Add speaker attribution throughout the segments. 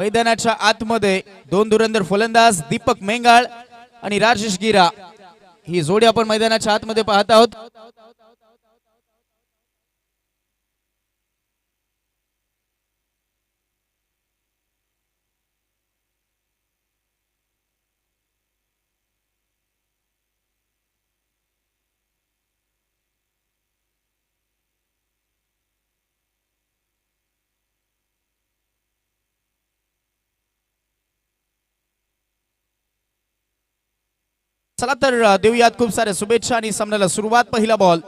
Speaker 1: मैदानाच्या आतमध्ये दोन धुरंधर फलंदाज दीपक मेंगाळ आणि राजेश गिरा ही जोडी आपण मैदानाच्या आतमध्ये पाहत आहोत. चला तर देऊयात खूप साऱ्या शुभेच्छा आणि सामन्याला सुरुवात. पहिला बॉल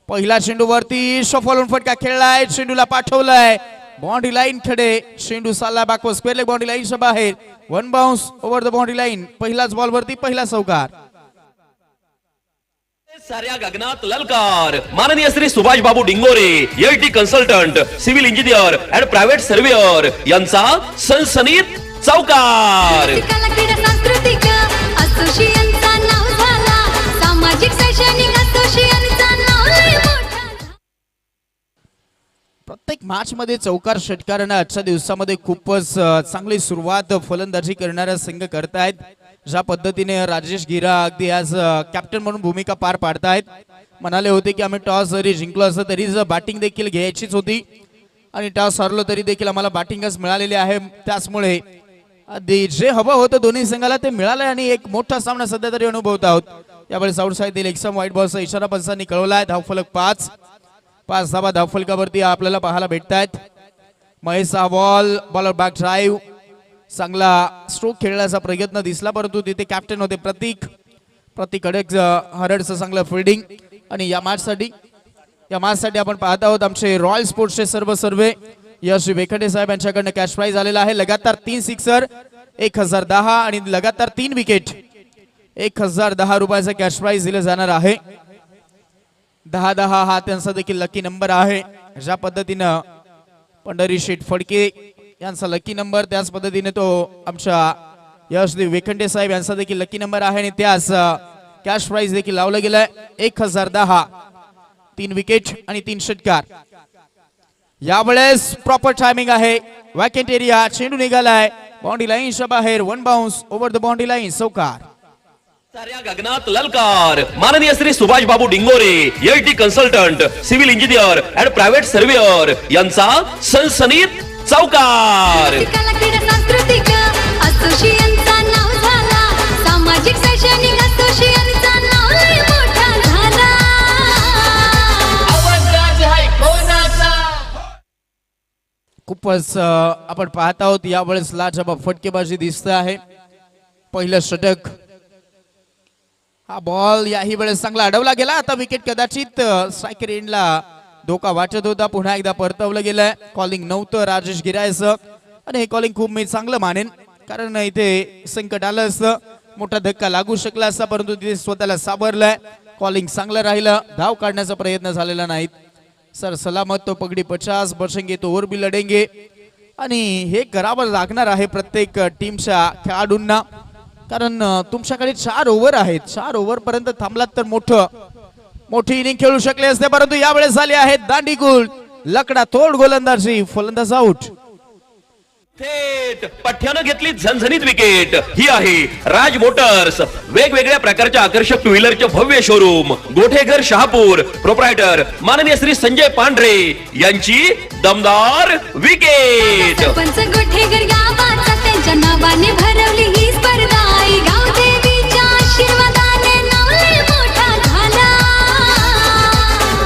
Speaker 1: पहिला चेंडूवरती शफलून फटका खेळलाय, चेंडूला पाठवलाय बाउंड्री लाईन खडे, चेंडू साला बॅकवर्ड स्क्वेअर लेग बाउंड्री लाईनच्या बाहेर, one bounce over the boundary line. पहिलाच बॉल वरती पहिला चौकार.
Speaker 2: साऱ्या गगनात ललकार माननीय Shri Subhash Babu Dingore LT consultant civil engineer and private surveyor यांचा सनसनीत चौकार.
Speaker 1: प्रत्येक मॅच मध्ये चौकार षटकारानं आजच्या दिवसामध्ये खूपच चांगली सुरुवात फलंदाजी करणारा संघ करतायत. ज्या पद्धतीने राजेश गिरा अगदी आज कॅप्टन म्हणून भूमिका पार पाडतायत. म्हणाले होते की आम्ही टॉस जरी जिंकलो असं तरी बॅटिंग देखील घ्यायचीच होती आणि टॉस हरलो तरी देखील आम्हाला बॅटिंगच मिळालेली आहे. त्याचमुळे अगदी जे हवं होतं दोन्ही संघाला ते मिळालंय आणि एक मोठा सामना सध्या तरी अनुभवत आहोत. यावेळेस आउटसाइड एक्सम व्हाईट बॉलचा इशारा पंचांनी कळवलाय. धावफलक 5 धावा धावफलकावरती आपल्याला पाहायला भेटतायत. महेश हा बॉल बॉलर बॅक ड्राईव्ह चांगला स्ट्रोक खेळण्याचा प्रयत्न दिसला, परंतु तिथे कॅप्टन होते प्रतीक हरडचं चांगलं फिल्डिंग. आणि या मॅचसाठी आपण पाहत आहोत आमचे रॉयल स्पोर्ट्सचे सर्वे यश वेखंडे साहेब यांच्याकडनं कॅश प्राइज आलेला आहे. लगातार 3 सिक्सर 1010 आणि लगातार 3 विकेट 1010 रुपयाचा कॅश प्राइज दिले जाणार आहे. 10-10 हा त्यांचा देखील लकी नंबर आहे. ज्या पद्धतीनं पंढरी शेठ फडके यांचा लकी नंबर, त्याच पद्धतीने तो आमच्या यशदेव वेखंडे साहेब यांचा देखील लकी नंबर आहे आणि त्यास कॅश प्राइज देखील लावलं गेलंय 1010. 3 विकेट आणि 3 षटकार. यावेळेस प्रॉपर टायमिंग आहे. वॅकेंट एरिया, चेंडू निघालाय बाउंड्री लाईनच्या बाहेर, one bounce over the boundary line, चौकार.
Speaker 2: साऱ्या गगनात ललकार माननीय Shri Subhash Babu Dingore LT consultant civil engineer and private surveyor यांचा सनसनीत चौकार. सामाजिक शैक्षणिक असोसिएशनचा नाव लय मोठा झाला.
Speaker 1: खूपच आपण पाहत आहोत यावेळेस लाजवाब फटकेबाजी दिसत आहे. पहिलं षटक. हा बॉल याही वेळेस चांगला अडवला गेला. आता विकेट कदाचित स्ट्रायकर एंडला धोका वाटत होता. पुन्हा एकदा परतवलं गेलंय. कॉलिंग नव्हतं राजेश गिरायचं आणि हे कॉलिंग खूप मी चांगलं मानेन, कारण इथे संकट आलं असतं, मोठा धक्का लागू शकला असता, परंतु तिथे स्वतःला सावरलंय. कॉलिंग चांगलं राहिलं. धाव काढण्याचा प्रयत्न झालेला नाही. सर सलामत तो पगडी 50 बचेंगे तो और भी लढेंगे आणि हे करावं लागणार आहे प्रत्येक टीमच्या खेळाडूंना, कारण तुमच्याकडे 4 ओव्हर आहेत. 4 ओव्हर पर्यंत थांबलात तर मोठी इनिंग खेळू शकले असते, परंतु यावेळेस झाले आहेत दांडीगुल. लकडा तोड गोलंदाजी, फलंदाज आउट.
Speaker 2: थेट पठ्यानं घेतली झणझणीत विकेट. ही आहे राज मोटर्स, वेगवेगळ्या प्रकारच्या आकर्षक टू व्हीलरचे भव्य शोरूम, गोठेघर शहापूर. प्रोप्रायटर माननीय श्री संजय पांढरे यांची दमदार विकेट.
Speaker 3: सरपंच गोठेघर गावाचा त्यांच्या नावाने भरवली ही स्पर्धा. गाव देवीच्या आशीर्वादाने नाव लय मोठा झाला.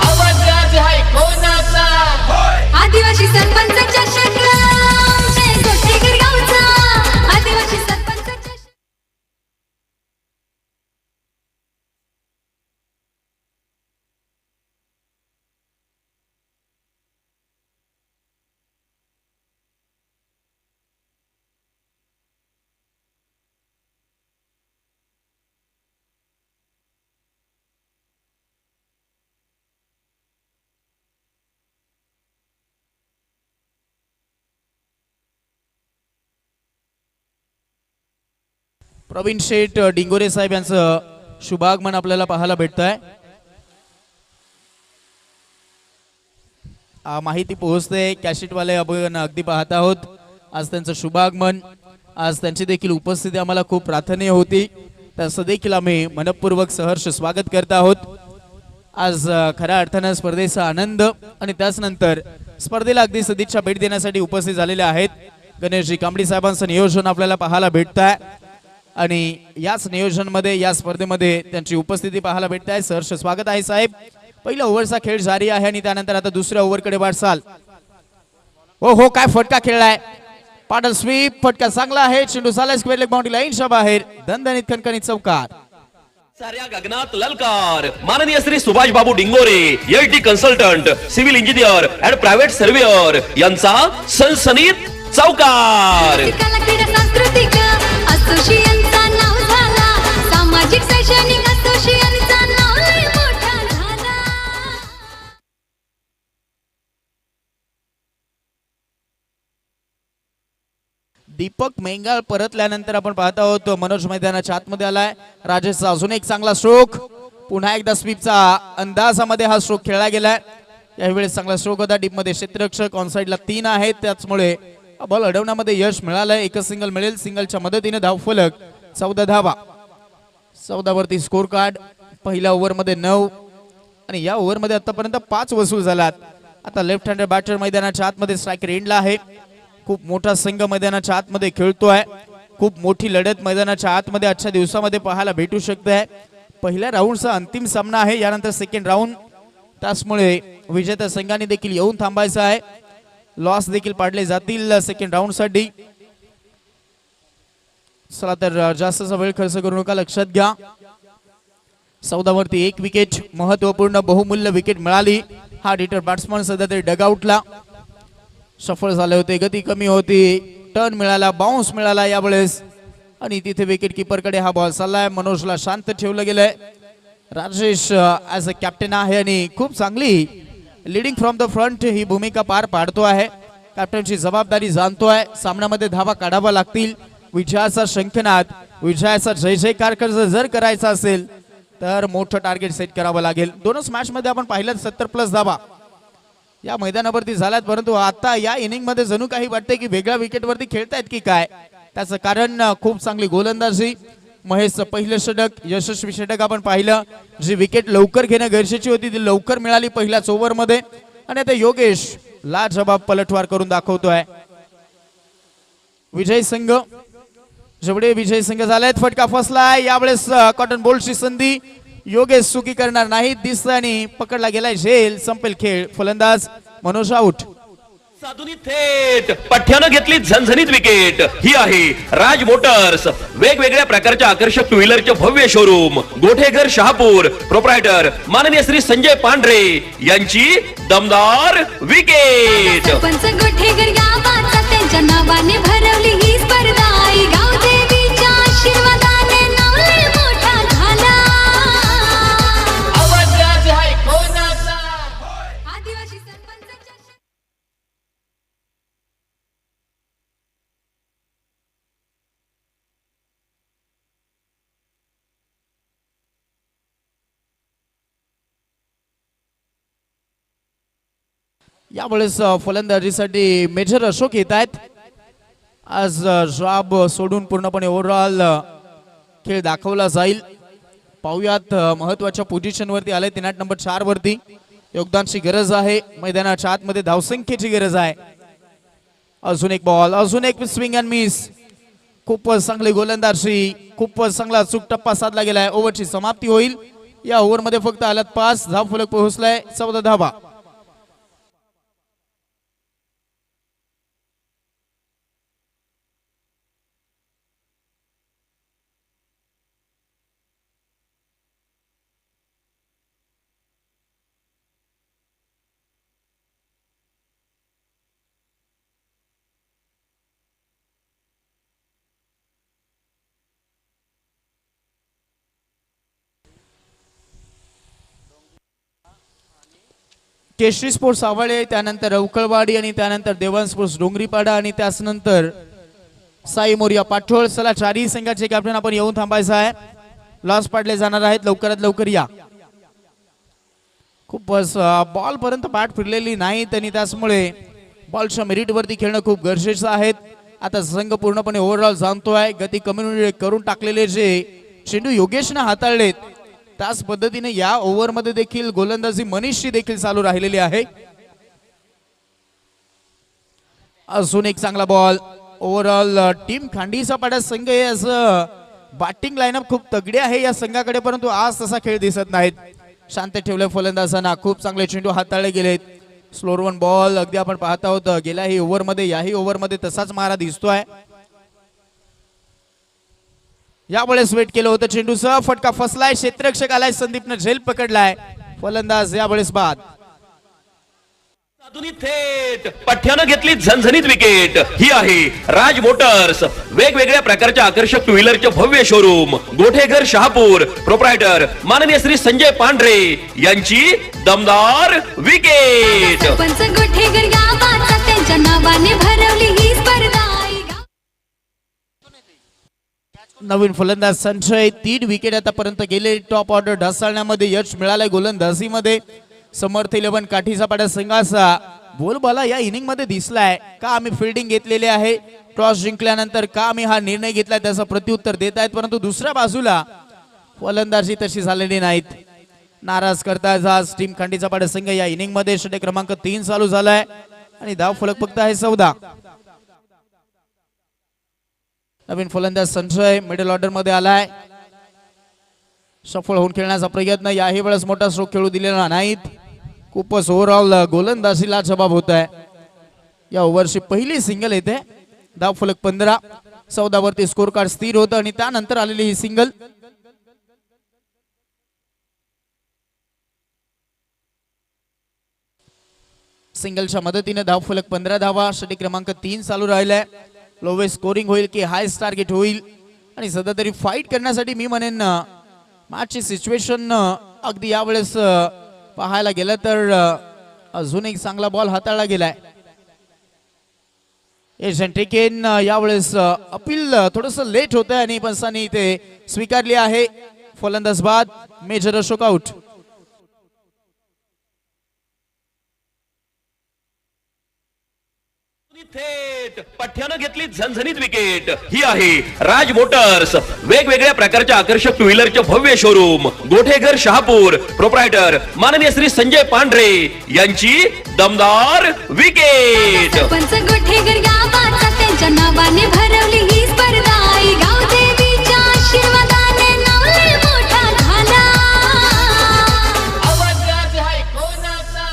Speaker 4: आवाज आज आहे कोणाचा?
Speaker 3: आदिवासी सरपंच चषक, जय गोठेघर गावचा आदिवासी सरपंच चषक.
Speaker 1: प्रवीण शेठ डिंगोरे साहेब यांचं शुभागमन आपल्याला पाहायला भेटतंय. माहिती पोहोचते. कॅसेटवाले आपण अगदी पाहत आहोत. आज त्यांचं शुभागमन, आज त्यांची देखील उपस्थिती आम्हाला खूप प्रार्थनीय होती, तसं देखील आम्ही मनपूर्वक सहर्ष स्वागत करत आहोत. आज खऱ्या अर्थानं स्पर्धेचा आनंद आणि त्याचनंतर स्पर्धेला अगदी सदिच्छा भेट देण्यासाठी उपस्थित झालेले आहेत गणेशजी कांबडी साहेबांचं नियोजन आपल्याला पाहायला भेटत आहे आणि याच नियोजनमध्ये या स्पर्धेमध्ये त्यांची उपस्थिती पाहायला भेटत आहे. सहर्ष स्वागत आहे साहेब. पहिल्या ओव्हरचा खेळ जारी आहे आणि त्यानंतर आता दुसऱ्या ओव्हरकडे वाटचाल. हो काय फटका खेळलाय, पाडल स्वीप, फटका चांगला आहे, चेंडू झाला स्क्वेअर लेग बाउंड्री लाईनच्या बाहेर, दणदणीत खणखणीत चौकार.
Speaker 2: साऱ्या गगनात ललकार माननीय Shri Subhash Babu Dingore LT consultant civil engineer and private surveyor यांचा सनसनीत चौकार.
Speaker 3: कला क्रीडा सांस्कृतिक असोसिएशनचा नाव झाला, सामाजिक शैक्षणिक असोसिएशनचा नाव लय मोठा झाला.
Speaker 1: दीपक मेंगाळ परतल्यानंतर आपण पाहत आहोत मनोज मैदानाच्या आतमध्ये आलाय. राजेशचा अजून एक चांगला स्ट्रोक, पुन्हा एकदा स्वीपचा अंदाजामध्ये हा स्ट्रोक खेळला गेलाय. यावेळेस चांगला स्ट्रोक होता. डीप मध्ये क्षेत्ररक्षक ऑन साइडला 3 आहेत, त्याचमुळे बॉल अडवण्यामध्ये यश मिळालंय. एकच सिंगल मिळेल, सिंगलच्या मदतीने धावफलक 14 धावा. 14 वरती स्कोर कार्ड. पहिल्या ओव्हरमध्ये 9 आणि या ओव्हरमध्ये आतापर्यंत 5 वसूल झालात. आता लेफ्ट हँडेड बॅटर मैदानाच्या आतमध्ये स्ट्रायकर एंडला आहे. खूप मोठा संघ मैदानाच्या आतमध्ये खेळतोय. खूप मोठी लढत मैदानाच्या आतमध्ये आजच्या दिवसामध्ये पाहायला भेटू शकते. पहिल्या राऊंडचा अंतिम सामना आहे, यानंतर सेकंड राऊंड, त्याचमुळे विजेत्या संघाने देखील येऊन थांबायचं आहे. लॉस देखील पाडले जातील सेकंड राऊंड साठी. चला तर जास्तचा वेळ खर्च करू नका, लक्षात घ्या. 14 वरती 1 विकेट, महत्वपूर्ण बहुमूल्य विकेट मिळाली. हा डिटर बॅट्समन सध्या तरी डगआउटला सफळ झाले होते. गती कमी होती, टर्न मिळाला, बाउन्स मिळाला यावेळेस आणि तिथे विकेट किपर कडे हा बॉल चाललाय. मनोजला शांत ठेवलं गेलंय. राजेश ऍज अ कॅप्टन आहे आणि खूप चांगली लीडिंग फ्रॉम द फ्रंट ही भूमिका पार पाडतो आहे. कॅप्टनची जबाबदारी जाणतोय. सामन्यामध्ये धावा काढावा लागतील. विजयाचा शंखनाद, विजयाचा जय जयकार जर करायचा असेल तर मोठं टार्गेट सेट करावं लागेल. दोनच मॅच मध्ये आपण पाहिलं 70+ धावा या मैदानावरती झाल्यात, परंतु आता या इनिंग मध्ये जणू काही वाटतंय की वेगळ्या विकेटवरती खेळतायत की काय. त्याचं कारण खूप चांगली गोलंदाजी. महेशचं पहिलं षटक, यशस्वी षटक आपण पाहिलं. जी विकेट लवकर घेणं गरजेची होती ती लवकर मिळाली पहिल्याच ओव्हर मध्ये आणि आता योगेश लाजवाब पलटवार करून दाखवतोय. विजय संघ जेवढे विजय संघ झालेत, फटका फसलाय. यावेळेस कॉटन बोल्टची संधी, योगेश चुकी करणार नाही दिसतंय आणि पकडला गेलाय झेल. संपेल खेळ. फलंदाज मनोज आउट.
Speaker 2: साधुनी थेट पठ्यानं घेतली झणझणीत विकेट. ही आहे राज मोटर्स, वेगवेगळ्या प्रकारच्या आकर्षक टू व्हीलरचे भव्य शोरूम, गोठेघर शहापूर, प्रोप्रायटर माननीय श्री संजय पांढरे यांची दमदार विकेट.
Speaker 3: सरपंच गोठेकर गावाचा त्यांच्या नावाने भरवली ही स्पर्धा. गाव देवीच्या आशीर्वादाने नाव लय मोठा झाला.
Speaker 4: आवाज आज आहे कोणाचा?
Speaker 3: आदिवासी सरपंचाच्या
Speaker 1: यावेळेस फलंदाजीसाठी मेजर अशोक येत आहेत. आज जॉब सोडून पूर्णपणे ओव्हरऑल खेळ दाखवला जाईल. पाहुयात महत्वाच्या पोझिशन वरती आले. 3 नंबर 4 वरती योगदानची गरज आहे. मैदानाच्या आतमध्ये धावसंख्येची गरज आहे. अजून एक बॉल, अजून एक स्विंग अँड मिस. खूपच चांगली गोलंदाजी, खूपच चांगला अचूक टप्पा साधला गेलाय. ओव्हरची समाप्ती होईल. या ओव्हर मध्ये फक्त आल्यात 5 धाव फलक पोहोचलाय 14 धावा. केशरी स्पोर्ट्स आवाळे, त्यानंतर अवकळवाडी आणि त्यानंतर देवान स्पोर्ट्स डोंगरीपाडा आणि त्यानंतर साई मोरिया पाठोळ. चला चारही संघाचे कॅप्टन आपण येऊन थांबायचं आहे. लॉस पाडले जाणार आहेत, लवकरात लवकर या. खूपच बॉल पर्यंत बॅट फिरलेली नाही आणि त्याचमुळे बॉलच्या मेरिट वरती खेळणं खूप गरजेचं आहे. आता संघ पूर्णपणे ओव्हरऑल जाणतोय. गती कमी करून टाकलेले जे चेंडू योगेशने हाताळलेत त्याच पद्धतीने या ओव्हर मध्ये देखील गोलंदाजी मनीषची देखील चालू राहिलेली आहे. अजून एक चांगला बॉल. ओव्हरऑल टीम खांडीचा पाडा संघ हे असं बॅटिंग लाईनअप खूप तगडी आहे या संघाकडे, परंतु आज तसा खेळ दिसत नाहीत. शांत ठेवले फलंदाजांना. खूप चांगले चेंडू हाताळले गेलेत. स्लोअर वन बॉल अगदी आपण पाहत आहोत गेल्याही ओव्हर मध्ये याही ओव्हर मध्ये तसाच मारा दिसतोय. यावेळेस वेट केलं होतं चेंडूचा. फटका फसलाय. क्षेत्ररक्षक आलाय. संदीपनं झेल पकडलाय. फलंदाज यावेळेस बाद.
Speaker 2: साधुनी थेट पठ्यानं घेतली झणझणीत विकेट. ही आहे राज मोटर्स, वेगवेगळ्या प्रकारच्या आकर्षक टू व्हीलरचे भव्य शोरूम. गोठेघर शहापूर. प्रोप्रायटर माननीय श्री संजय पांढरे यांची दमदार विकेट.
Speaker 3: सरपंच गोठेकर गावाचा त्यांच्या नावाने भरवली ही स्पर्धा.
Speaker 1: नवीन फलंदाज संजय. 3 विकेट आतापर्यंत गेले. टॉप ऑर्डर ढासळण्यामध्ये यश मिळालंय गोलंदाजीमध्ये. समर्थ 11 काठीचा पाडा संघाचा बोलबाला या इनिंग मध्ये दिसलाय. का आम्ही फिल्डिंग घेतलेली आहे, टॉस जिंकल्यानंतर का आम्ही हा निर्णय घेतलाय त्याचं प्रत्युत्तर देत आहेत, परंतु दुसऱ्या बाजूला फलंदाजी तशी झालेली नाहीत. नाराज करताय आज टीम खांडीचा पाडा संघ. या इनिंग मध्ये षटक क्रमांक 3 चालू झालाय आणि धाव फलक फक्त आहे 14. नवीन फलंदाज संजय मिडल ऑर्डर मध्ये आलाय. सफळ होऊन खेळण्याचा प्रयत्न. याही वेळेस मोठा स्ट्रोक खेळू दिलेला नाहीत. खूपच ओव्हरऑल गोलंदाजीला जबाब होत आहे. या ओव्हरची पहिली सिंगल येते. धाव फलक 15. 14 वरती स्कोर कार्ड स्थिर होतं आणि त्यानंतर आलेली ही सिंगल. सिंगलच्या मदतीने धाव फलक 15 धावा. षटक क्रमांक 3 चालू राहिलाय. लोवेस्ट स्कोरिंग होईल की हायस्ट टार्गेट होईल आणि सध्या तरी फाईट करण्यासाठी मी म्हणेन मॅचची सिच्युएशन अगदी यावेळेस पाहायला गेलं तर अजून एक चांगला बॉल हाताळला गेलाय. एजंट टेकेन यावेळेस अपील थोडस लेट होत आहे आणि पंचांनी ते स्वीकारली आहे. फलंदाज बाद. Major Ashok out.
Speaker 2: थेट पठ्यानं घेतली झणझणीत विकेट. ही आहे राज मोटर्स, वेगवेगळ्या प्रकारच्या आकर्षक टू व्हीलरचे भव्य शोरूम. गोठेघर शहापूर. प्रोप्रायटर माननीय श्री संजय पांढरे यांची दमदार विकेट.
Speaker 3: सरपंच गोठेकर गावाचा त्यांच्या नावाने भरवली ही स्पर्धा. गावदेवीच्या आशीर्वादाने नाव लय मोठा झाला.
Speaker 4: आवाज आज आहे कोणाचा?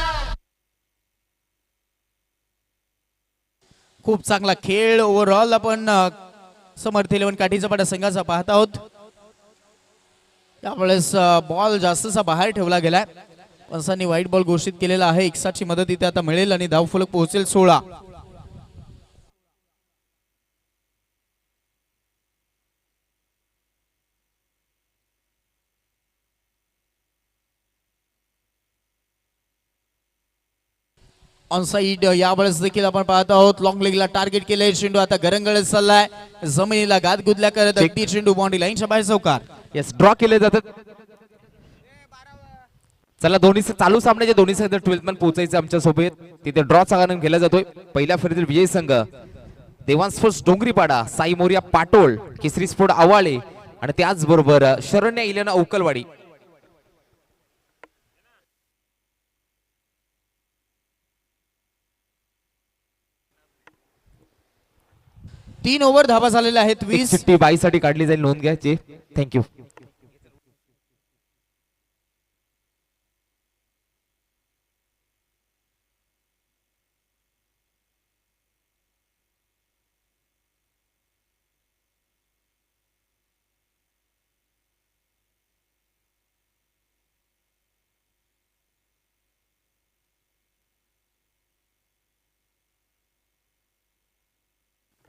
Speaker 1: खूप चांगला खेळ ओव्हरऑल आपण समर्थ 11 काठीचा पाडा संघाचा पाहत आहोत. यावेळेस बॉल जास्तचा बाहेर ठेवला गेलाय. पंचांनी वाईट बॉल घोषित केलेला आहे. एक्साची मदत इथे आता मिळेल आणि धाव फलक पोहोचेल 16. ऑनसाइड यावेळेस देखील आपण पाहत आहोत. लॉंग लेगला टार्गेट केलंय. चेंडू आता गरंगळत चाललाय. जमिनीला गाद गुदल्या करत अगदी चेंडू बाउंड्री लाईनच्या बाहेर चौकार.
Speaker 5: यस ड्रॉ केले जातात. चला दोन्ही चालू सामन्याचे दोन्ही संघ 12th मॅन पोहोचायचे आमच्या सोबत. तिथे ड्रॉ चांगला केला जातोय. पहिल्या फेरीतील विजयी संघ देवान स्पोर्ट्स डोंगरीपाडा, साई मोरिया पाटोळ, केसरी स्पोर्ट आवाळे आणि त्याचबरोबर शरण्या इलेना उकलवाडी.
Speaker 1: 3 ओव्हर धावा झालेल्या आहेत. 20.
Speaker 5: चिठ्ठी बाईसाठी काढली जाईल. नोंद घ्यायची. थँक्यू.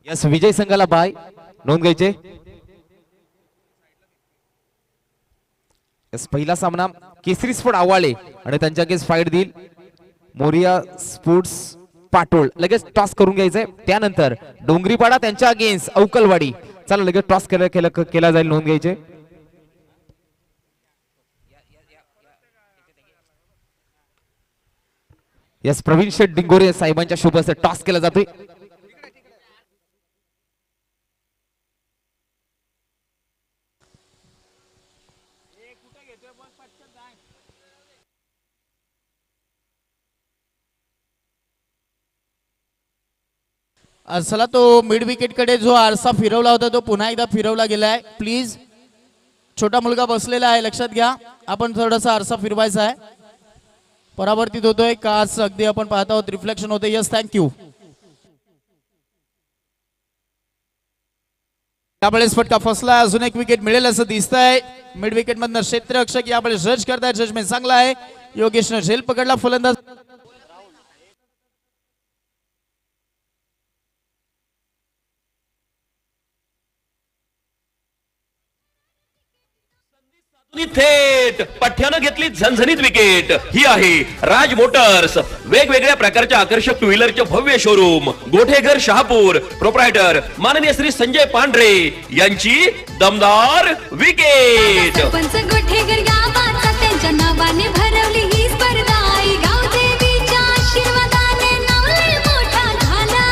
Speaker 5: यस विजय संघाला बाय. नोंद घ्यायचे. यस पहिला सामना केसरी स्पोर्ट आवाळे आणि त्यांच्या अगेन्स्ट फाईट देईल मोरिया स्पोर्ट्स पाटोळ. लगेच टॉस करून घ्यायचंय. त्यानंतर डोंगरीपाडा त्यांच्या अगेन्स्ट अवकलवाडी. चला लगेच टॉस केला जाईल. नोंद घ्यायचे. यस प्रवीण शेठ डिंगोरे साहेबांच्या शुभ टॉस केला जातोय.
Speaker 1: चला तो मिड विकेट कडे जो आरसा फिरवला होता तो पुन्हा एकदा फिरवला गेलाय. प्लीज छोटा मुलगा बसलेला आहे, लक्षात घ्या. आपण थोडासा आरसा फिरवायचा आहे. परावर्तित होतोय काच अगदी आपण पाहत आहोत, रिफ्लेक्शन होते. Yes, thank you. यावेळेस फटका फसला. अजून एक विकेट मिळेल असं दिसतंय. मिड विकेट मधनं क्षेत्ररक्षक यावेळेस जज करताय. जजमेंट चांगला आहे. योगेशनं झेल पकडला. फलंदाज
Speaker 2: थेट पठ्यानं घेतली झणझणीत विकेट. ही आहे राज मोटर्स, वेगवेगळ्या प्रकारच्या आकर्षक टू व्हीलरचे भव्य शोरूम, गोठेघर शहापूर. प्रोप्रायटर माननीय श्री संजय पांढरे यांची दमदार विकेट.
Speaker 3: सरपंच गोठेकर गावाचा त्यांच्या नावाने भरवली ही स्पर्धा. आई गावदेवीच्या आशीर्वादाने नाव लय मोठा झाला.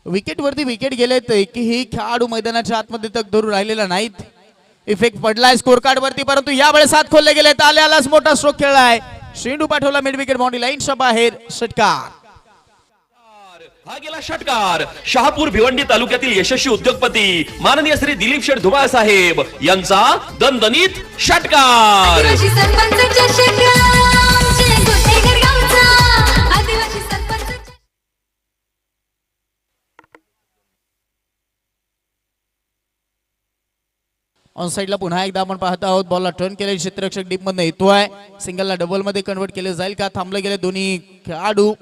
Speaker 1: विकेट वरती विकेट गेलेत. एकही खेळाडू मैदानाच्या आतमध्ये तक धरून राहिलेला नाहीत. इफेक्ट पडलाय स्कोर कार्ड वरती, परंतु यावेळेस हात खोलले गेले. आल्यालाच मोठा स्ट्रोक खेळलाय. शेंडू पाठवला मिड विकेट बाउंड्री लाईनच्या बाहेर. षटकार.
Speaker 2: हा गेला षटकार. शहापूर भिवंडी तालुक्यातील यशस्वी उद्योगपती माननीय श्री दिलीप शेठ धुमाळ साहेब यांचा दणदणीत षटकार.
Speaker 3: आदिवासी सरपंचाच्या शेतात गोठेकर गावचा आदिवासी सरपंच.
Speaker 1: ऑन साइडला पुन्हा एकदा आपण पाहत आहोत. बॉलला टर्न केले. क्षेत्ररक्षक डीप मधनं येतोय. सिंगलला डबल मध्ये कन्वर्ट केले जाईल का? थांबले गेले दोन्ही खेळाडू.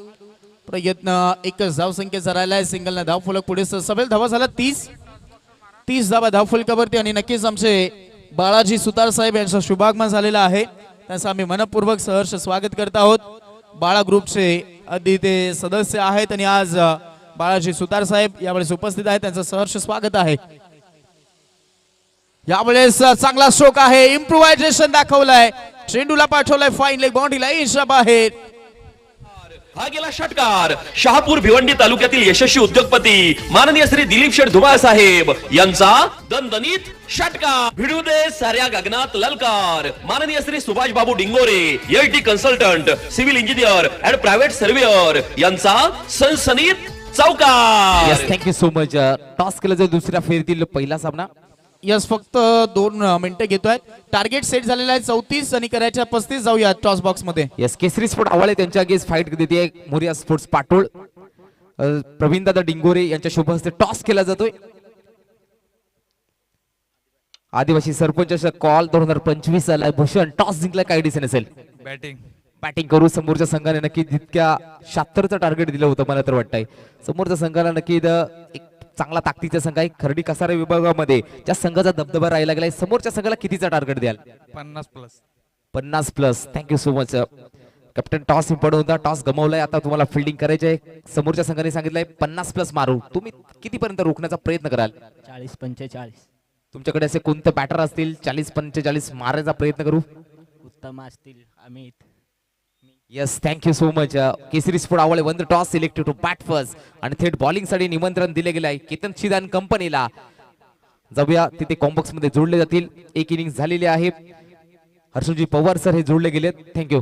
Speaker 1: प्रयत्न एकच धाव संख्येचा राहिलाय. सिंगलला धाव फलक पुढे सभेल धावा झाला 30 धावा धाव फलकावरती. आणि नक्कीच आमचे बाळाजी सुतार साहेब यांचा शुभागमन झालेला आहे. त्यांचं आम्ही मनपूर्वक सहर्ष स्वागत करत आहोत. बाळा ग्रुपचे आधी ते सदस्य आहेत आणि आज बाळाजी सुतार साहेब यावेळेस उपस्थित आहेत. त्यांचं सहर्ष स्वागत आहे. यावेळेस चांगला स्ट्रोक आहे. इम्प्रोव्हायझेशन दाखवलाय. चेंडूला पाठवलाय फाईन लेग बाउंड्री लाईनच्या बाहेर.
Speaker 2: हा गेला षटकार. शहापूर भिवंडी तालुक्यातील यशस्वी उद्योगपती माननीय श्री दिलीप शेठ धुमाळ साहेब यांचा दणदणीत षटकार. भिडू दे साऱ्या गगनात ललकार. माननीय Shri Subhash Babu Dingore LT consultant civil engineer and private surveyor यांचा सनसनीत चौकार.
Speaker 5: Yes, thank you so much. Toss केला जाईल दुसऱ्या फेरीतील पहिला सामना.
Speaker 1: यस, फक्त 2 मिनिटं घेतोय. टार्गेट सेट झालेला आहे 34 आणि करायच्या 35. जाऊया टॉस बॉक्स मध्ये.
Speaker 5: यस, केसरी स्पोर्ट आवाळे त्यांच्या अगेन्स्ट फाईट देते मोरिया स्पोर्ट्स पाटोळ. प्रवीण दादा डिंगोरे यांच्या शुभ हस्ते टॉस केला जातोय. आदिवासी सरपंचाचा कॉल 2025 आलाय. भूषण टॉस जिंकला, काय डिसिजन असेल? बॅटिंग करू. समोरच्या संघाने नक्की जितक्या 76चं टार्गेट दिलं होतं मला तर वाटतंय समोरच्या संघाला नक्की एक चांगला ताकदीचा संघ आहे. खर्डी कसारा विभागामध्ये ज्या संघाचा दबदबा राहिला गेलाय, समोरच्या संघाला कितीचा टार्गेट द्याल? 50 plus. Thank you so much. Captain toss important होता, टॉस गमावलाय. आता तुम्हाला फिल्डिंग करायची आहे. समोरच्या संघाने सांगितलंय 50 प्लस मारू. तुम्ही कितीपर्यंत रोखण्याचा प्रयत्न कराल?
Speaker 6: 40-45.
Speaker 5: तुमच्याकडे असे कोणते बॅटर असतील 40-45 मारायचा प्रयत्न करू?
Speaker 6: उत्तम असतील. Amit.
Speaker 5: Yes, thank you so much. Kesari sport आवळे won the toss selected to bat first आणि थेट बॉलिंग साठी निमंत्रण दिले गेले आहे केतन शिदान कंपनीला. जाऊया तिथे कॉम्बॉक्स मध्ये जोडले जातील. एक इनिंग झालेली आहे. हर्षलजी पवार सर हे जोडले गेलेत. Thank you.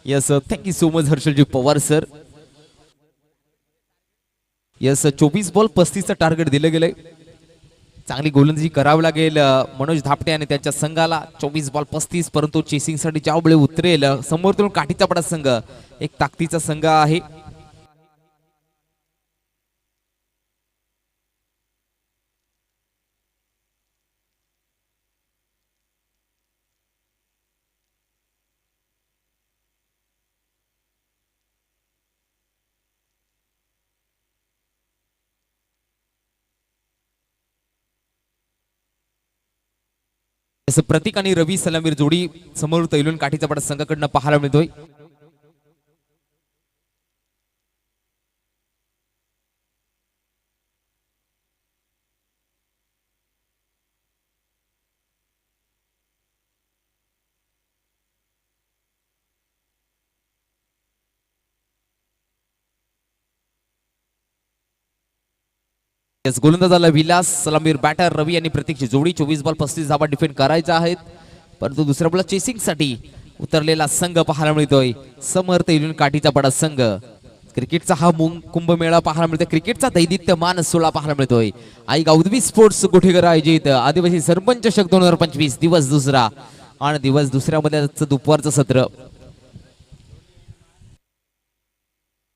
Speaker 5: Yes, thank you so much Harshalji Pawar sir. Yes, 24 ball 35चं टार्गेट दिलं गेलंय. चांगली गोलंदाजी करावी लागेल मनोज धापटे आणि त्यांच्या संघाला. 24 बॉल 35, परंतु चेसिंग साठी ज्यावेळी उतरेल समोरून काठीचा पडा संघ एक ताकदीचा संघ आहे. जसं प्रतीक आणि रवी सलामीर जोडी समोर तैलून काठीचा पडा संघाकडनं पाहायला मिळतोय. गोलंदाजाला विलास सलामीर बॅटर रवी आणि प्रतीकची जोडी 24 बॉल 35 धावा डिफेंड करायचा आहेत. परंतु दुसऱ्या बॉल चेसिंग साठी उतरलेला संघ पाहायला मिळतोय. समर्थ इलून काठीचा पडा संघ. क्रिकेटचा हा कुंभमेळा पाहायला मिळतोय. क्रिकेटचा दैदिप्यमान सोहळा पाहायला मिळतोय. आई गावदेवी स्पोर्ट्स गोठेकर आयोजित आदिवासी सरपंच चषक 2025 दिवस दुसरा आणि दिवस दुसऱ्यामध्ये दुपारचं सत्र.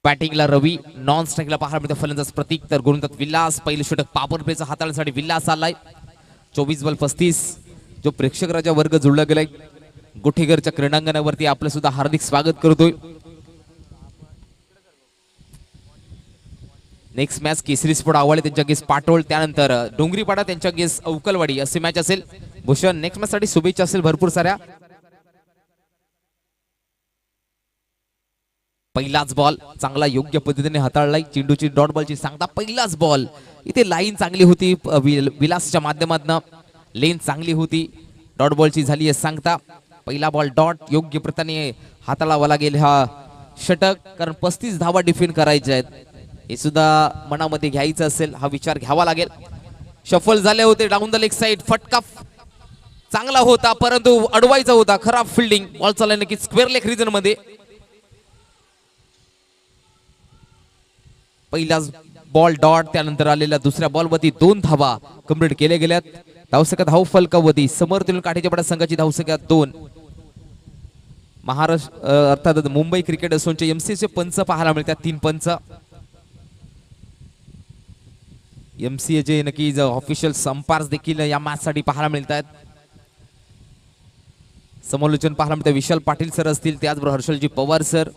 Speaker 5: बॅटिंगला रवी, नॉन स्ट्राईकला पाहायला मिळतं फलंदाज प्रतीक, तर गोलंदाज विलास. पहिलं षटक पावर प्लेचा हाताळण्यासाठी विलास आलाय. 24 बॉल 35. जो प्रेक्षक राजा वर्ग जुळला गेलाय गोठेघरच्या क्रीडांगणावरती आपलं सुद्धा हार्दिक स्वागत करतोय. नेक्स्ट मॅच केसरी स्पोर्ट आवाळे त्यांच्या गेस पाटोळ, त्यानंतर डोंगरीपाडा त्यांच्या गेस अवकलवाडी असे मॅच असेल. भूषण नेक्स्ट मॅच साठी शुभेच्छा असेल भरपूर साऱ्या. पहिलाच बॉल चांगला योग्य पद्धतीने हाताळलाय. चेंडूची डॉट बॉलची सांगता पहिलाच बॉल. इथे लाईन चांगली होती विलासच्या माध्यमातून, लेन चांगली होती. डॉट बॉलची झाली आहे सांगता. पहिला बॉल डॉट योग्य प्रकारे हाताळावा लागेल हा षटक, कारण 35 धावा डिफेंड करायचे आहेत. हे सुद्धा मनामध्ये घ्यायचं असेल, हा विचार घ्यावा लागेल. शफल झाले होते डाऊन द लेग साइड. फटका चांगला होता परंतु अडवायचा होता. खराब फिल्डिंग. बॉल चालला नक्की स्क्वेअर लेग रिजन मध्ये. पहिलाच बॉल डॉट, त्यानंतर आलेल्या दुसऱ्या बॉलवरती 2 धावा कंप्लीट केल्या गेल्यात. धावसंख्या धाव फलकावधी समोर काठीच्या पडा संघाची धावसंख्या 2. महाराष्ट्र अर्थात मुंबई क्रिकेट असोसिएशनचे एमसीचे पंच पाहायला मिळतात. 3 पंच एमसीएचे नक्की ऑफिशियल संपार्स देखील या मॅच साठी पाहायला मिळतात. समालोचन पाहायला मिळतं विशाल पाटील सर असतील, त्याचबरोबर हर्षलजी पवार सर.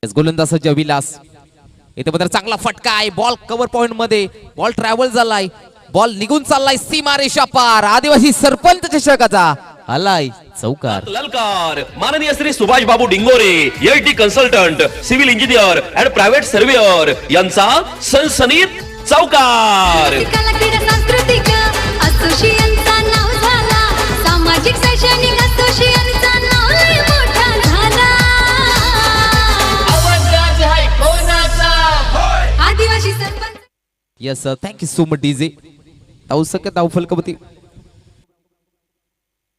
Speaker 5: गोलंदाज विलास. इथे मात्र चांगला फटका आहे. बॉल कव्हर पॉइंट मध्ये. बॉल ट्रॅव्हल झालाय. बॉल निघून चाललाय सीमा रेषा पार. आदिवासी सरपंच चषकाचा आलाय चौकार.
Speaker 2: ललकार माननीय Shri Subhash Babu Dingore, LT consultant, civil engineer and private surveyor यांचा सनसनीत चौकार.
Speaker 3: कला क्रीडा सांस्कृतिक असोसिएशनचा नाव झाला. सामाजिक शैक्षणिक असोसिएशनचा नाव लय मोठा झाला.
Speaker 4: आवाज आहे कोणाचा?
Speaker 3: आदिवासी sarpanch.
Speaker 5: Yes thank you so much DJ. धावसंख्या धाव फलकावधी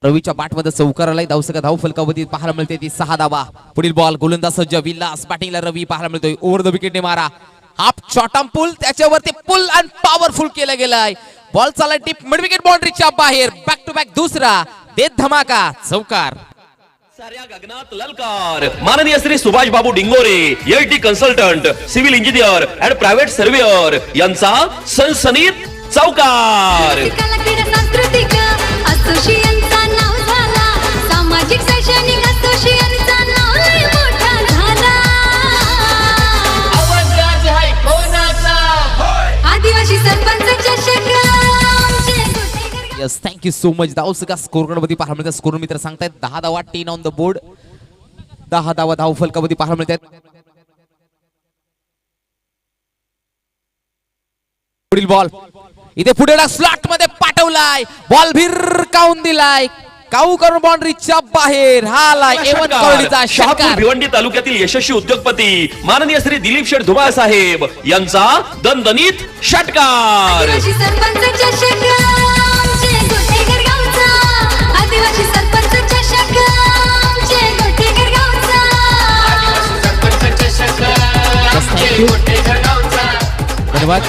Speaker 5: रवीच्या बॅटमध्ये चौकार आलाय. धावसंख्या धाव फलकावधी पाहायला मिळते ती 6 धावा. पुढील बॉल गोलंदाज सज्ज विलास. बॅटिंगला रवी पाहायला मिळतोय. ओव्हर द विकेटने मारा. हाफ शॉर्ट पुल, त्याच्यावरती पुल आणि पॉवरफुल केला गेलाय. बॉल चालला टीप मिड विकेट बाउंड्रीच्या बाहेर. बॅक टू बॅक दुसरा देत धमाका चौकार.
Speaker 2: साऱ्या गगनात ललकार माननीय Shri Subhash Babu Dingore, LT consultant, civil engineer and private surveyor यांचा सनसनीत चौकार.
Speaker 3: कला क्रीडा सांस्कृतिक असोसिएशनचा नाव झाला. सामाजिक शैक्षणिक असोसिएशनचा नाव लय मोठा झाला.
Speaker 4: आवाज आहे कोणाचा?
Speaker 3: आदिवासी सरपंच चषक आमचे Gothegar.
Speaker 5: Yes thank you so much. धावसंख्या स्कोर कडे पाहायला मिळतात. स्कोर मित्र सांगतायत 10 धावा. 10 ऑन द बोर्ड. 10 धावा धाव फलकावधी पाहायला मिळतात. पुढील बॉल इथे पुढे स्लॉट मध्ये पाठवलाय. बॉल भिरकावून दिलाय. काऊ करून बाउंड्रीच्या बाहेर. हा आलाय एवन कॉलनीचा
Speaker 2: शहापूर
Speaker 5: षटकार.
Speaker 2: भिवंडी तालुक्यातील यशस्वी उद्योगपती माननीय श्री दिलीप शेठ धुमाळ साहेब यांचा दणदणीत षटकार.
Speaker 3: आदिवासी सरपंच चषक आमचे गोठेघर गावचा. आदिवासी सरपंच चषक आमचे गोठेघर गावचा.
Speaker 4: आदिवासी सरपंच चषक आमचे गोठेघर गावचा.
Speaker 5: धन्यवाद.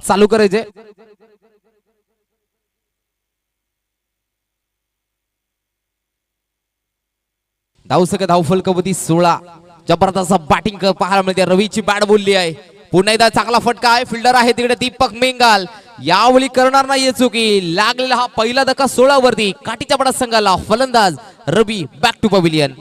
Speaker 5: चालू करायचे. धावसक धाव फलकवती 16. जबरदस्त बॅटिंग पाहायला मिळते. रवीची बॅट बोलली आहे. पुन्हा एकदा चांगला फटका आहे. फिल्डर आहे तिकडे दीपक मेंगाल. यावेळी करणार नाहीये चुकी. लागलेला हा पहिला धक्का 16 वरती. काठीच्या बडा संघाला फलंदाज रवी बॅक टू पवेलियन.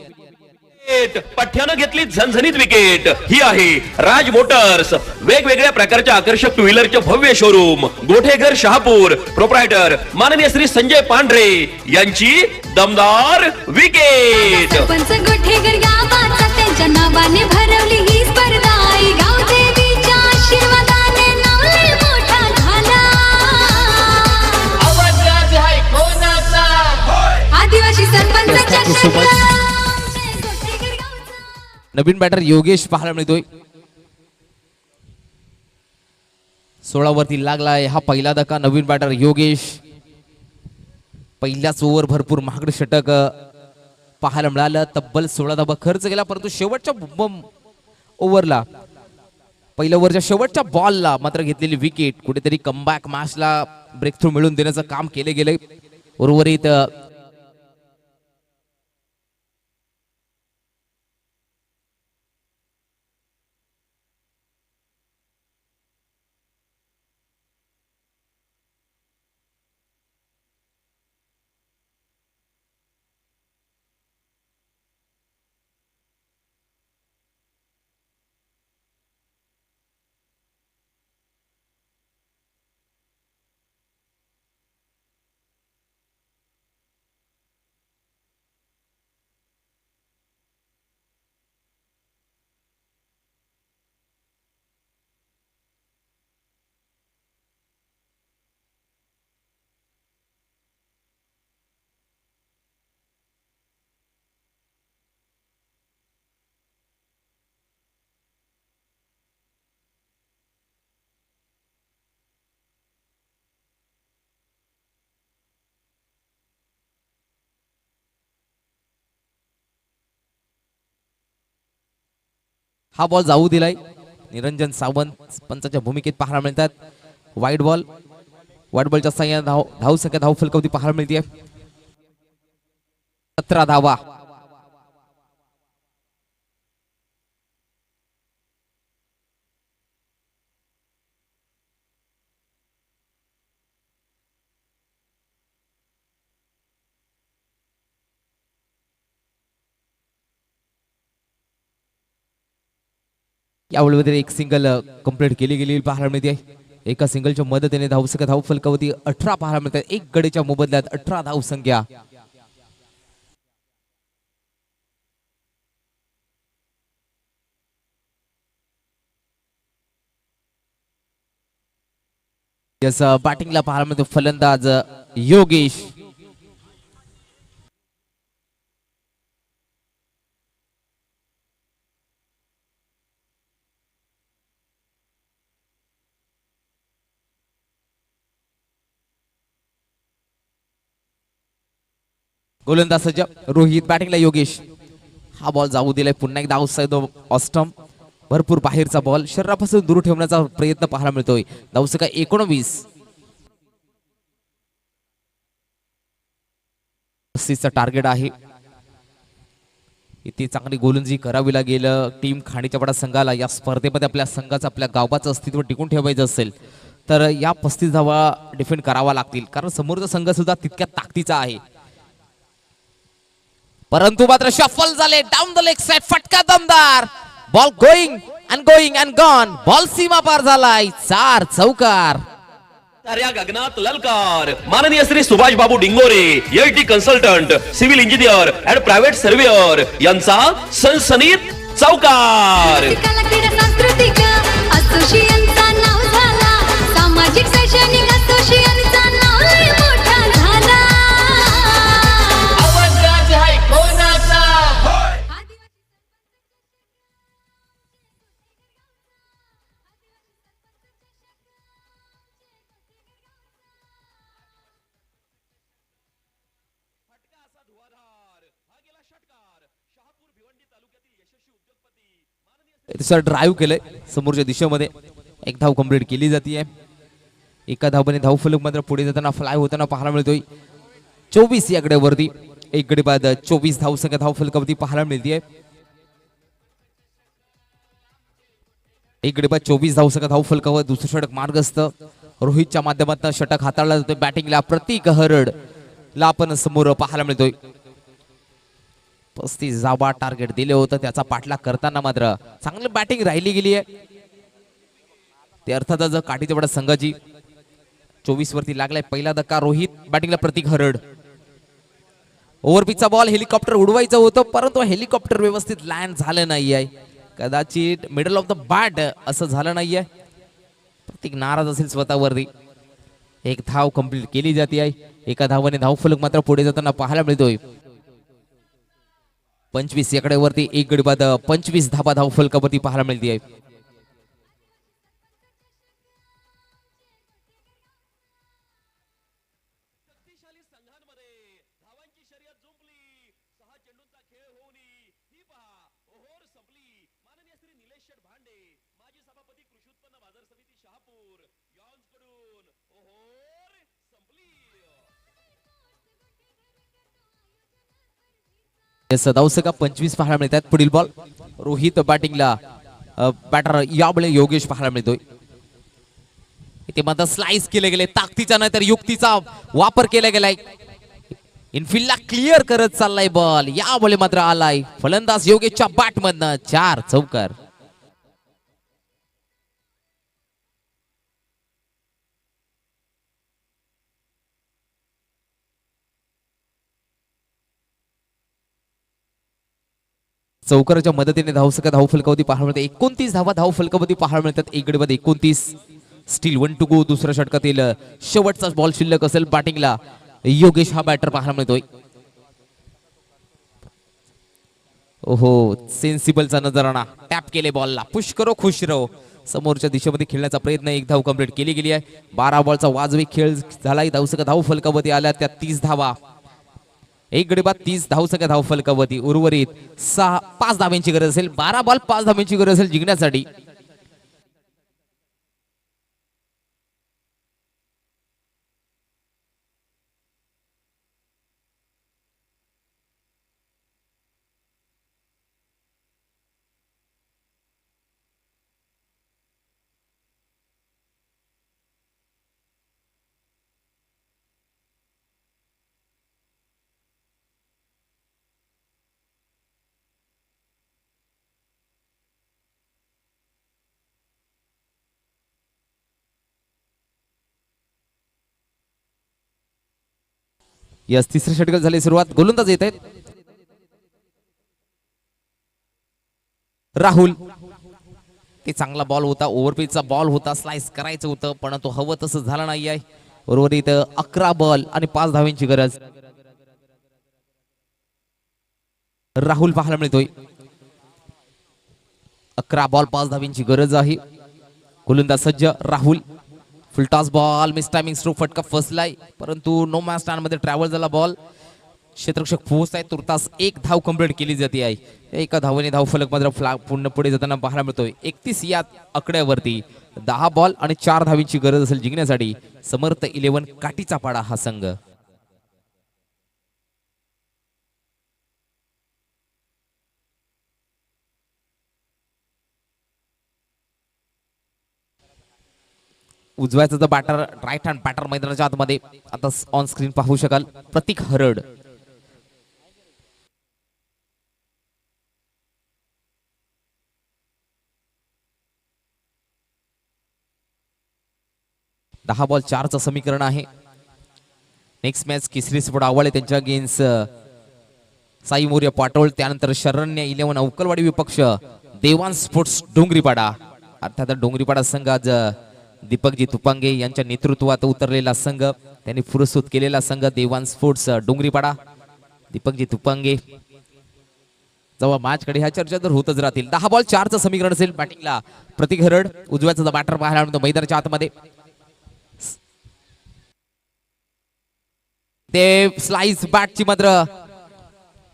Speaker 2: पठ्यानं घेतली झणझणीत विकेट. ही आहे राज मोटर्स, वेगवेगळ्या प्रकारच्या आकर्षक टू व्हीलरचे भव्य शोरूम, गोठेघर शहापूर. प्रोप्रायटर माननीय श्री संजय पांढरे यांची दमदार विकेट.
Speaker 3: सरपंच गोठेकर गावाचा त्यांच्या नावाने भरवली ही स्पर्धा. आई गाव देवीच्या आशीर्वादाने नाव लय मोठा झाला.
Speaker 4: आवाज राज हाय कोणाचा?
Speaker 3: आदिवासी सरपंचाच्या
Speaker 5: Thank you so much.
Speaker 3: शतकाला आमचे गोठेकर गावचा.
Speaker 5: नवीन बॅटर योगेश पाहायला मिळतोय. 16 वरती लागलाय हा पहिला धक्का. नवीन बॅटर योगेश. पहिल्याच ओव्हर भरपूर महागडे षटक पाहायला मिळालं. तब्बल 16 धावा खर्च केला, परंतु शेवटच्या ओव्हरला पहिल्या ओव्हरच्या शेवटच्या बॉलला मात्र घेतलेली विकेट कुठेतरी कमबॅक मॅचला ब्रेक थ्रू मिळवून देण्याचं काम केले गेले. उर्वरित हा बॉल जाऊ दिलाय. निरंजन सावंत पंचाच्या भूमिकेत पाहायला मिळतात. वाईट बॉलच्या साह्याने धाव संख्या धाव फलकवती पाहायला मिळते. 17 धावा. यावेळी एक सिंगल कंप्लीट केली गेली पाहायला मिळते. एका सिंगलच्या मदतीने धावसंख्या धाव फलकावती 18 पाहायला मिळतात. एक गडीच्या मोबदल्यात 18 धाव संख्या. बॅटिंगला पाहायला मिळतो फलंदाज योगेश. गोलंदाज सज्ज रोहित. बॅटिंगला योगेश. हा बॉल जाऊ दिलाय. पुन्हा एकदा आउटसाइड ऑस्टम. भरपूर बाहेरचा बॉल शरीरापासून दूर ठेवण्याचा प्रयत्न पाहायला मिळतोय. धावसंख्या 19. 35चं टार्गेट आहे. इथे चांगली गोलंदाजी करावी लागेल टीम खांडीच्या पडा संघाला. या स्पर्धेमध्ये आपल्या संघाचं आपल्या गावाचं अस्तित्व टिकून ठेवायचं असेल तर या 35 धावा डिफेंड करावा लागतील, कारण समोरचा संघ सुद्धा तितक्या ताकदीचा आहे. परंतु मात्र शफल झाले डाऊन द लेग साइड. फटका दमदार. Ball going and gone. Ball सीमा पार झालाय. 4 चौकार.
Speaker 2: या गगनात ललकार. माननीय Shri Subhash Babu Dingore, LT consultant, civil engineer and private surveyor यांचा सनसनीत चौकार.
Speaker 3: कला क्रीडा सांस्कृतिक असोसिएशनचा नाव झाला. सामाजिक शैक्षणिक असोसिएशनचा नाव लय मोठा झाला.
Speaker 4: आवाज राज हाय कोणाचा?
Speaker 5: ड्राईव्ह केलंय समोरच्या दिशेमध्ये. एक धाव कंप्लीट केली जाते. एका धावाने धावफलक मात्र पुढे जाताना फ्लाय होताना पाहायला मिळतोय. 24 या गड्यावरती एक गडी बाद 24 धावसंख्या धावफलकावरती पाहायला मिळते. एक गडी बाद 24 धावसंख्या धावफलकावर दुसरं षटक मार्गस्थ रोहितच्या माध्यमातून षटक हाताळला जातोय. बॅटिंगला प्रतीक हरड ला आपण समोर पाहायला मिळतोय. 35 धावा टार्गेट दिले होतं, त्याचा पाठलाग करताना मात्र चांगली बॅटिंग राहिली गेली आहे. ते अर्थातच काठी तेवढा संघाची 24 वरती लागलाय. पहिला धक्का रोहित, बॅटिंगला प्रतीक हरड. ओव्हरपिचचा बॉल हेलिकॉप्टर उडवायचं होतं, परंतु हेलिकॉप्टर व्यवस्थित लँड झालं नाहीये. कदाचित मिडल ऑफ द बॅट असं झालं नाहीये. प्रतीक नाराज असेल स्वतःवरती. एक धाव कंप्लीट केली जाते आहे. एका धावाने धावफलक मात्र पुढे जाताना पाहायला मिळतोय. 25 याकडे वरती एक गडी बाद 25 धावा धावफलकावरती पाहायला मिळते आहे. धावसंख्या 25 पाहायला मिळतात. पुढील बॉल रोहित, बॅटिंगला बॅटर यावेळी योगेश पाहायला मिळतोय. इथे मात्र स्लाइस केले गेले, ताकदीचा नाही तर युक्तीचा वापर केला गेलाय. इनफिल्डला क्लिअर करत चाललाय बॉल, यावेळी मात्र आलाय फलंदाज योगेशच्या बॅट मधनं 4 चौकार. चौकाराच्या मदतीने धावसंख्या धावफलकावरती पाहायला मिळते. 29 धावा धावफलकावरती पाहायला मिळतात. एक गडी बाद 29. Still 1 to go. दुसऱ्या षटकातील शेवटचा बॉल शिल्लक असेल. बॅटिंगला योगेश हा बॅटर पाहायला मिळतोय. ओहो, सेन्सिबलचा नजराणा. टॅप केले बॉलला. पुश करो खुश रहो. समोरच्या दिशेमध्ये खेळण्याचा प्रयत्न. एक धाव कंप्लीट केली गेली आहे. 12 बॉलचा वाजवी खेळ झालाय. धावसंख्या धावफलकावरती आल्या त्या 30 धावा. एक गडी बाद 30 धावसंख्या धावफलकावरती. उर्वरित 5 धावांची गरज असेल. 12 बॉल 5 धावांची गरज असेल जिंकण्यासाठी. यस, तिसरे षटक झाले सुरुवात. गोलंदाज येत आहेत. राहुल. ते चांगला बॉल होता, ओव्हरपिचचा बॉल होता, स्लाइस करायचं होतं पण तो हवं तसं झालं नाही आहे. उर्वरित 11 बॉल आणि 5 धावांची गरज. राहुल पाहायला मिळतोय. 11 बॉल 5 धावांची गरज आहे. गोलंदाज सज्ज Rahul. Full toss ball, miss timing stroke, फटका फसलाय परंतु नो मॅच स्टँड मध्ये ट्रॅव्हल झाला बॉल. क्षेत्ररक्षक पोहोचताय. तुर्तास एक धाव कंप्लीट केली जाते आहे. एका धावाने धावफलक मात्र फ्लॅग पूर्ण पुढे जाताना पाहायला मिळतोय. 31 या आकड्यावरती 10 बॉल आणि 4 धावींची गरज असेल जिंकण्यासाठी. समर्थ 11 काठीचा पाडा हा संघ. उजव्याचा बॅटर, राईट हँड बॅटर मैदानाच्या आतमध्ये आता ऑन स्क्रीन पाहू शकाल. प्रतीक हरड. दहा बॉल 4चं समीकरण आहे. नेक्स्ट मॅच केसरी स्पोर्ट आवाळे त्यांच्या अगेन्स्ट साई मोर्या पाटोळ. त्यानंतर शरण्य 11 अवकलवाडी विपक्ष देवांश स्पोर्ट्स डोंगरीपाडा. अर्थात डोंगरीपाडा संघ आज दीपकजी तुपांगे यांच्या नेतृत्वात उतरलेला संघ, त्यांनी पुरस्कृत केलेला संघ देवांश स्पोर्ट्स डोंगरीपाडा. दीपकजी तुपांगे जेव्हा मॅच कडे ह्या चर्चा तर होतच राहतील. 10 बॉल 4चं समीकरण असेल. बॅटिंगला प्रतीक हरड. उजव्याचा बॅटर पाहायला मिळतो मैदानाच्या आतमध्ये. ते स्लाइस बॅटची मात्र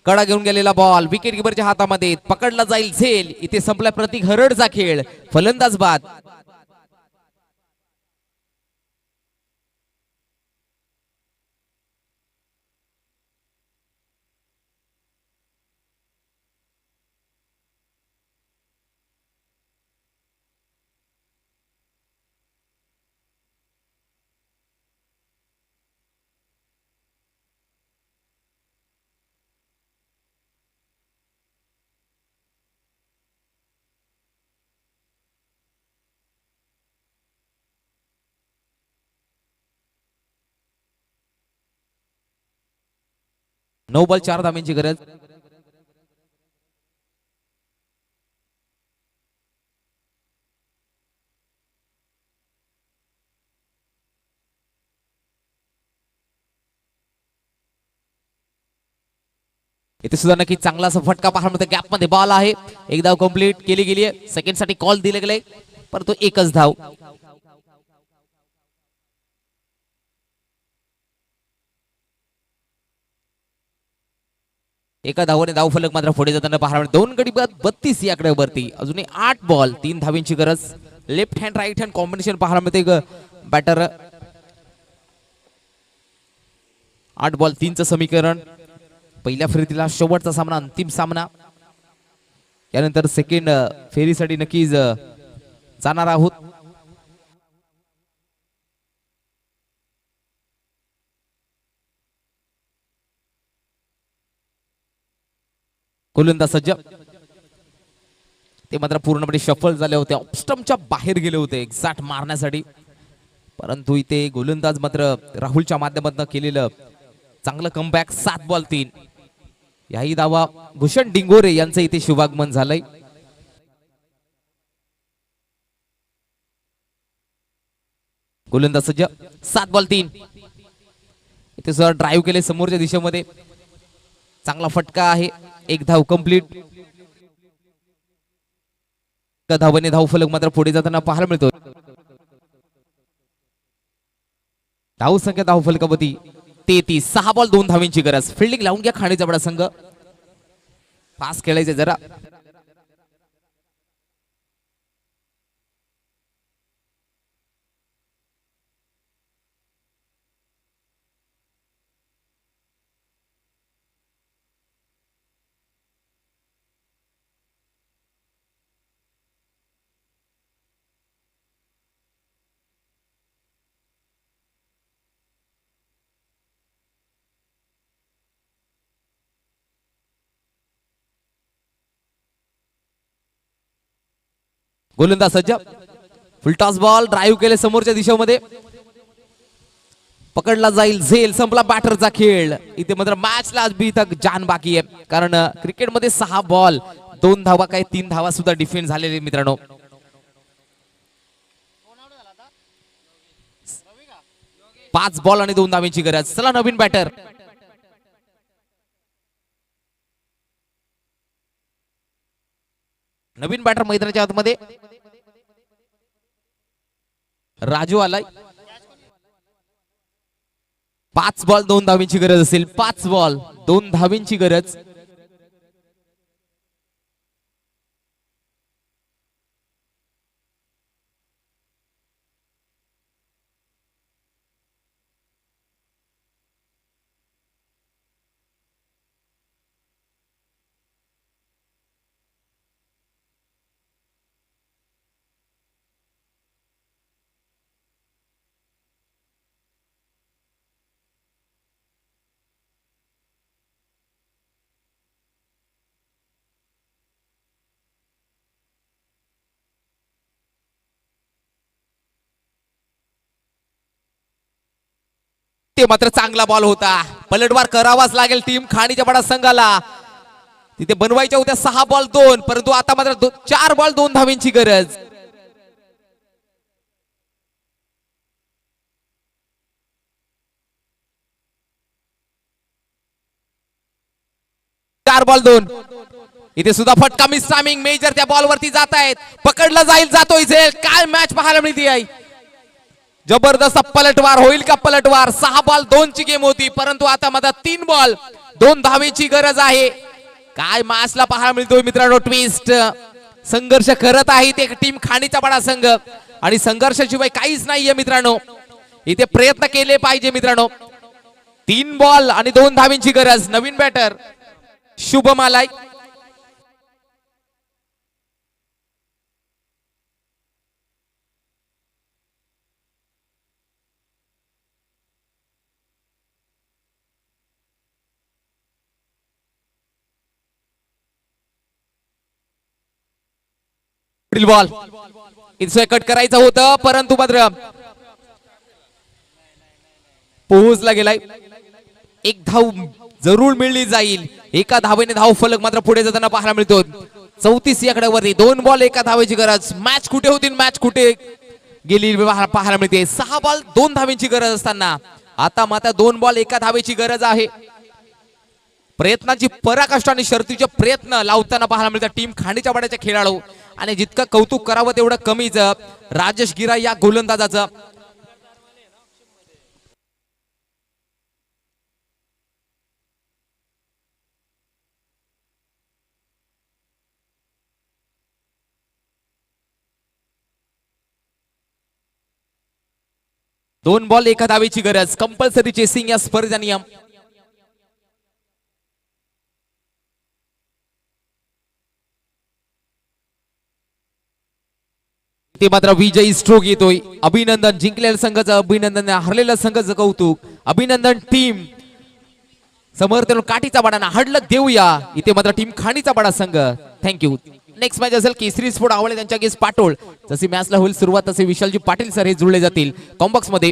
Speaker 5: कडा घेऊन गेलेला बॉल विकेट किपरच्या हातामध्ये. पकडला जाईल झेल. इथे संपला प्रतीक हरडचा खेळ. फलंदाज बाद. 9 बॉल 4 धावांची गरज. इथे सुद्धा नक्की चांगला असा फटका पाहायला मिळतो. गॅप मध्ये बॉल आहे. एक धाव कंप्लीट केली गेली आहे. सेकंड साठी कॉल दिले गेले परंतु एकच धाव. एका धावाने धाव फलक मात्र पुढे जाताना पाहायला मिळतो. 2 गडी बाद 32 या आकड्यावरती. अजूनही 8 बॉल 3 धावांची गरज. Left hand right hand combination पाहायला मिळते बॅटर. 8 बॉल 3 चं समीकरण. पहिल्या फेरीतला शेवटचा सामना, अंतिम सामना. यानंतर सेकंड फेरीसाठी नक्कीच जाणार आहोत. गोलंदाज सज्ज. ते मात्र पूर्णपणे शफल झाले होते. ऑफस्टम्पच्या बाहेर गेले होते एक्झॅक्ट मारण्यासाठी, परंतु इथे गोलंदाज मात्र राहुलच्या माध्यमातून केलेलं चांगलं कमबॅक. 7 बॉल 3. याही धावा भूषण डिंगोरे यांचं इथे शुभागमन झालंय. गोलंदाज सज्ज. 7 बॉल 3. इथे सर ड्राईव्ह केले समोरच्या दिशेमध्ये. चांगला फटका आहे. 1 धाव कंप्लीट. धावाने धाव फलक मात्र पुढे जाताना पाहायला मिळतो. धाव संख्या धाव फलकावरती 33. 6 बॉल 2 धावांची गरज. फिल्डिंग लावून घ्या खाणीचा बडा संघ. पास खेळायचे जरा. गोलंदाज सज्ज. फुलटॉस बॉल ड्राईव्ह केले समोरच्या दिशेमध्ये. पकडला जाईल झेल. संपला बॅटरचा खेळ. इथे मात्र मॅचला अभी तक जान बाकी आहे, कारण क्रिकेटमध्ये 6 बॉल 2 धावा, काही 3 धावा सुद्धा डिफेंड झालेले मित्रांनो. पाच बॉल आणि 2 धावांची गरज. चला नवीन बॅटर. नवीन बॅटर मैदानाच्या आतमध्ये राजू आलाय. 5 बॉल 2 धावांची गरज असेल. 5 बॉल 2 धावांची गरज. ते मात्र चांगला बॉल होता. पलटवार करावाच लागेल टीम खाणीच्या बडा संघाला. तिथे बनवायच्या होत्या 6 बॉल 2, परंतु आता मात्र 4 बॉल 2 धावांची गरज. चार बॉल 2. इथे सुद्धा फटका मिस टायमिंग. मेजर त्या बॉल वरती जात आहेत. पकडला जाईल, जातोय झेल. काय मॅच पाहायला मिळते आहे. जबरदस्त पलटवार होईल का पलटवार. 6 बॉल 2 ची गेम होती, परंतु आता मात्र 3 बॉल 2 धावेची गरज आहे. काय मॅचला पाहायला मिळतोय मित्रांनो. ट्विस्ट संघर्ष करत आहे एक टीम खाणीचा बडा संघ, आणि संघर्षाशिवाय काहीच नाहीये मित्रांनो. इथे प्रयत्न केले पाहिजे मित्रांनो. 3 बॉल आणि 2 धावेची गरज. नवीन बॅटर शुभम आलाय. बॉल इथे कट करायचं होतं, परंतु मात्र पोहोचला गेलाय. 1 धाव जरूर मिळली जाईल. एका धावेने धाव फलक मात्र पुढे जाताना पाहायला मिळतो. 34 या क्रमवारी 2 बॉल एका धावेची गरज. मॅच कुठे होती मॅच कुठे गेली पाहायला मिळते. 6 बॉल 2 धावेची गरज असताना आता मात्र 2 बॉल एका धावेची गरज आहे. प्रयत्नाची पराकाष्ठा आणि शर्तीचे प्रयत्न लावताना पाहायला मिळतात टीम खांडीच्या वाड्याचे खेळाडू. आणि जितकं कौतुक करावं तेवढं कमीच राजेश गिरा या गोलंदाजाचं. दोन बॉल एका धावेची गरज. कंपल्सरी चेसिंग या स्पर्धेचा नियम. ते मात्र विजयी स्ट्रोक येतोय. अभिनंदन जिंकलेल्या संघाचं अभिनंदन, हरलेल्या संघाचं कौतुक. अभिनंदन टीम. समोर काठीचा बाडाना हडलक देऊया. इथे मात्र टीम खाणीचा बाडा संघ. थँक्यू. नेक्स्ट मॅच असेल केसरी स्पोर्ट आवळे त्यांच्या अगेन्स्ट पाटोळ. जशी मॅचला होईल सुरुवात तसे विशालजी पाटील सर हे जुळले जातील कॉम्बॉक्स मध्ये.